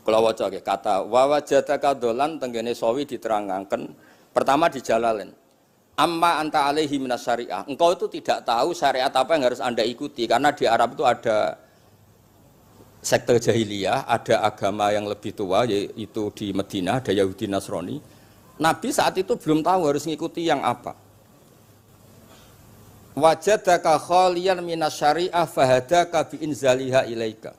Kalau waca kata wa wajadaka dolan tenggene sawi diterangaken pertama di Jalalain. Amma anta alaihi minas syariah. Engkau itu tidak tahu syariat apa yang harus Anda ikuti karena di Arab itu ada sekte jahiliyah, ada agama yang lebih tua yaitu di Madinah ada Yahudi Nasrani. Nabi saat itu belum tahu harus mengikuti yang apa. Wajadaka khaliyan minas syariah fahadaka bi inzaliha ilaika.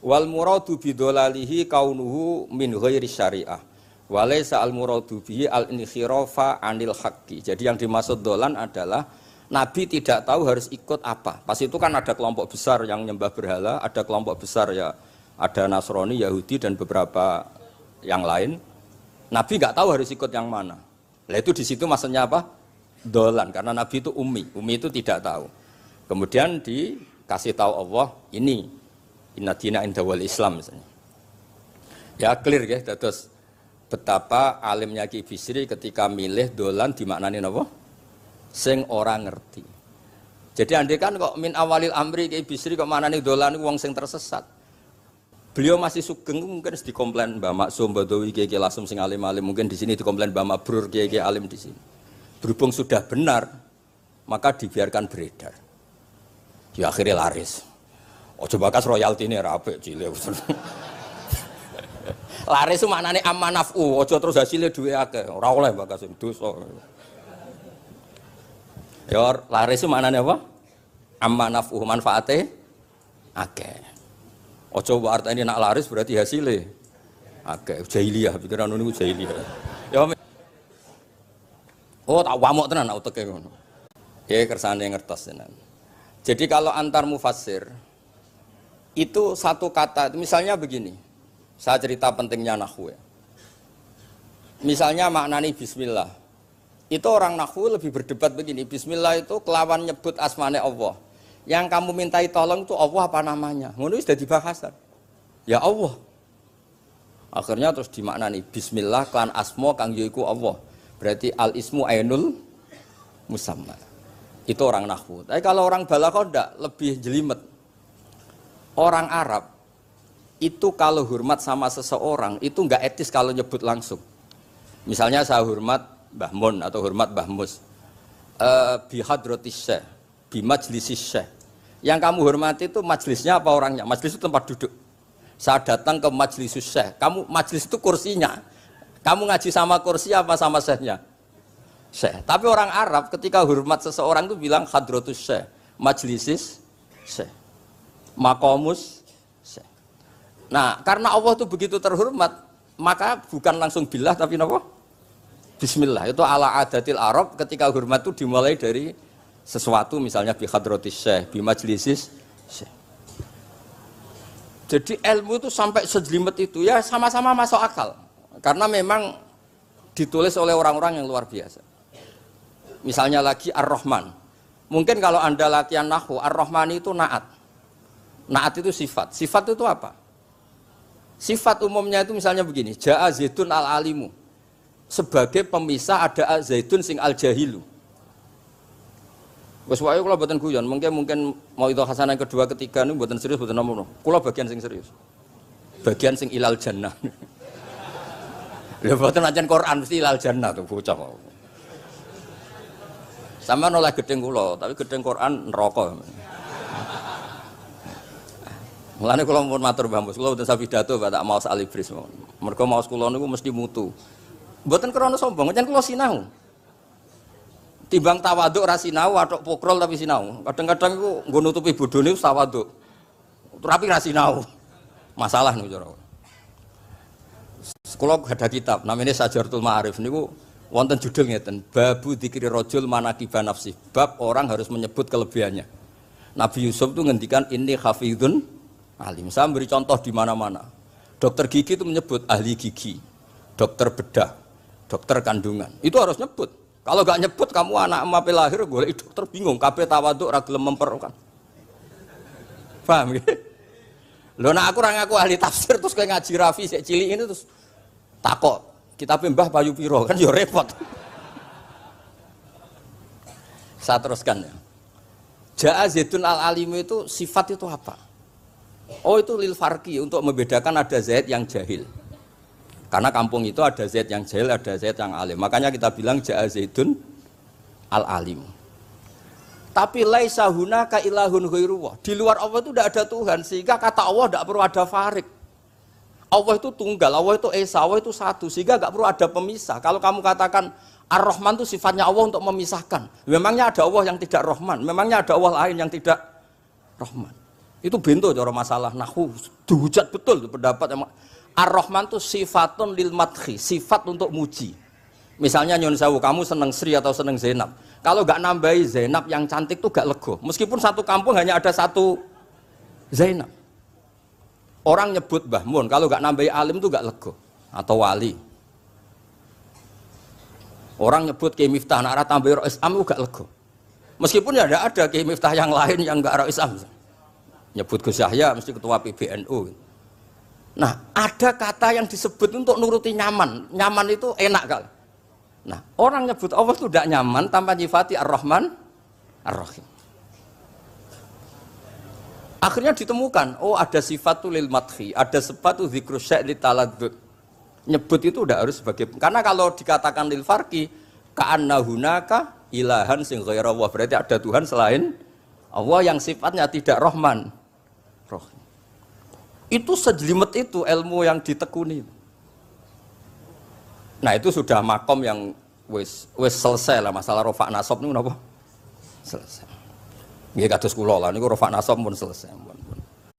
Wal muradu bidolalihi kaunuhu min ghairi syariah walaysa al muradu bihi al inkhirafa anil haqqi. Jadi yang dimaksud dolan adalah Nabi tidak tahu harus ikut apa. Pas itu kan ada kelompok besar yang nyembah berhala, ada kelompok besar ya ada Nasrani, Yahudi dan beberapa yang lain. Nabi nggak tahu harus ikut yang mana. Lah itu di situ maksudnya apa? Dolan, karena Nabi itu ummi itu tidak tahu. Kemudian dikasih tahu Allah ini inna dina inda wal Islam misalnya. Ya clear ya, terus betapa alimnya Ki Bisri ketika milih dolan dimaknani apa? Sing ora ngerti. Jadi andai kan kok min awalil amri Ki Bisri kok maknani dolan wong sing tersesat. Beliau masih sugeng mungkin dikomplain Mbak Maksum Badawi Kiai Lasem sing alim-alim, mungkin di sini dikomplain Mbak Mabrur Kiai alim di sini. Berhubung sudah benar, maka dibiarkan beredar. Di akhirnya laris. Ojo bakas royalti ini rapi cile. Laris itu maknanya amanafu. Ojo terus hasilnya duwe akeh. Ora oleh bakas dosa. Ya laris itu maknanya apa? Amanafu manfaate akeh. Ojo artine nak laris berarti hasilnya akeh. Jahiliyah pikiran niku jahiliyah. Ya oh tak wamuk tenan uteke ngono. Ya kersane ngertos tenan. Jadi kalau antar mufassir itu satu kata, misalnya begini, saya cerita pentingnya nahwu ya. Misalnya maknani bismillah, itu orang nahwu lebih berdebat begini, bismillah itu kelawan nyebut asmane Allah. Yang kamu mintai tolong itu Allah apa namanya? Ngono sudah dibahasan. Ya Allah. Akhirnya terus dimaknani bismillah kelan asma kang yaiku Allah. Berarti al ismu ainul musamma. Itu orang nahwu. Tapi kalau orang balaghah ndak, lebih jelimet. Orang Arab itu kalau hormat sama seseorang itu enggak etis kalau nyebut langsung. Misalnya saya hormat Mbah Mun atau hormat Mbah Mus. Bi hadratis syekh, bi majlisis syekh. Yang kamu hormati itu majlisnya apa orangnya? Majlis itu tempat duduk. Saya datang ke majlisus syekh. Kamu majlis itu kursinya. Kamu ngaji sama kursi apa sama syekhnya? Syekh. Tapi orang Arab ketika hormat seseorang itu bilang hadratus syekh, majlisis syekh. Makomus. Nah, karena Allah itu begitu terhormat, maka bukan langsung billah tapi apa? Bismillah. Itu ala adatil Arab ketika hormat itu dimulai dari sesuatu misalnya bi hadratis syekh, bi majlisis syekh. Jadi ilmu itu sampai sejelimet itu ya sama-sama masuk akal. Karena memang ditulis oleh orang-orang yang luar biasa. Misalnya lagi Ar-Rahman. Mungkin kalau Anda latihan nahwu, Ar-Rahman itu naat. Naat itu sifat. Sifat itu apa? Sifat umumnya itu misalnya begini, Ja'a Zaidun al-alimu. Sebagai pemisah ada Zaidun sing al-jahilu. Wes wae kula mboten guyon, mungkin mau itu hasanah kedua ketiga niku mboten serius mboten nomor. Kula bagian sing serius. Bagian sing ilal jannah. Lha mboten ancen Quran mesti ilal jannah tuh bocah. Sama nolak gedeng kula, tapi gedeng Quran neraka. Mulane kula mun matur Mbah Mus, kula mboten sapidato tak maos alibris mawon. Mergo maos kula niku mesti mutu. Mboten krana sombong, pancen kula sinau. Timbang tawaduk ra sinau, atok pokrol tapi sinau. Kadang-kadang iku nggo nutupi bodhone tawaduk. Tapi ra sinau. Masalah niku cara. Kula ada kitab namanya Sajaratul Ma'arif niku wonten judul ngeten, Babu Dzikri Rajul Manaqiba Nafsi. Bab orang harus menyebut kelebihannya. Nabi Yusuf itu ngendikan inni hafidun alim. Saya beri contoh di mana-mana. Dokter gigi itu menyebut ahli gigi, dokter bedah, dokter kandungan. Itu harus nyebut. Kalau gak nyebut kamu anak emak lahir golek dokter bingung, kabeh tawaduk ra gelem memperkan. Paham ya? Lho nek aku ora ngaku ahli tafsir terus kayak ngaji Rafi sik cilik ini terus takok, kitabe Mbah Bayu Piro kan ya repot. Saya teruskan ya. Ja'a Zaidun al-alimu itu sifat itu apa? Oh itu lil farqi, untuk membedakan ada Zaid yang jahil. Karena kampung itu ada Zaid yang jahil, ada Zaid yang alim. Makanya kita bilang ja'a Zaidun al-alim. Tapi laisa hunaka ilahun ghairullah. Di luar Allah itu tidak ada Tuhan, sehingga kata Allah tidak perlu ada farik. Allah itu tunggal, Allah itu esa, Allah itu satu, sehingga tidak perlu ada pemisah. Kalau kamu katakan Ar-Rahman itu sifatnya Allah untuk memisahkan. Memangnya ada Allah yang tidak Rahman, memangnya ada Allah lain yang tidak Rahman. Itu bento cara masalah nahwu, dihujat betul pendapat Ar-Rahman itu sifatun lil madhi, sifat untuk muji. Misalnya nyun sewu, kamu seneng Sri atau seneng Zainab. Kalau nggak nambahi Zainab yang cantik tuh gak lego. Meskipun satu kampung hanya ada satu Zainab. Orang nyebut Mbah Mun, kalau nggak nambahi alim tuh gak lego atau wali. Orang nyebut Kiai Miftah, nak tambahi Rais Am gak lego. Meskipun ya ada Kiai Miftah yang lain yang nggak Rais Am. Nyebut Gus Yahya mesti ketua PBNU. Nah, ada kata yang disebut untuk nuruti nyaman. Nyaman itu enak kali. Nah, orang nyebut Allah itu tidak nyaman tanpa nyifati Ar-Rahman, Ar-Rahim. Akhirnya ditemukan, oh ada sifatul lil madhi, ada sifatu dzikrus syai' li taladzud. Nyebut itu udah harus sebagai, karena kalau dikatakan lil farqi ka'anna hunaka ilahan sing ghaira Allah, berarti ada Tuhan selain Allah yang sifatnya tidak Rahman, Rahim. Itu sejelimet itu ilmu yang ditekuni. Nah itu sudah makom yang wis selesai lah masalah rofa nasab ini apa? Selesai. Nggih kados kula lah niku rofa nasab pun selesai.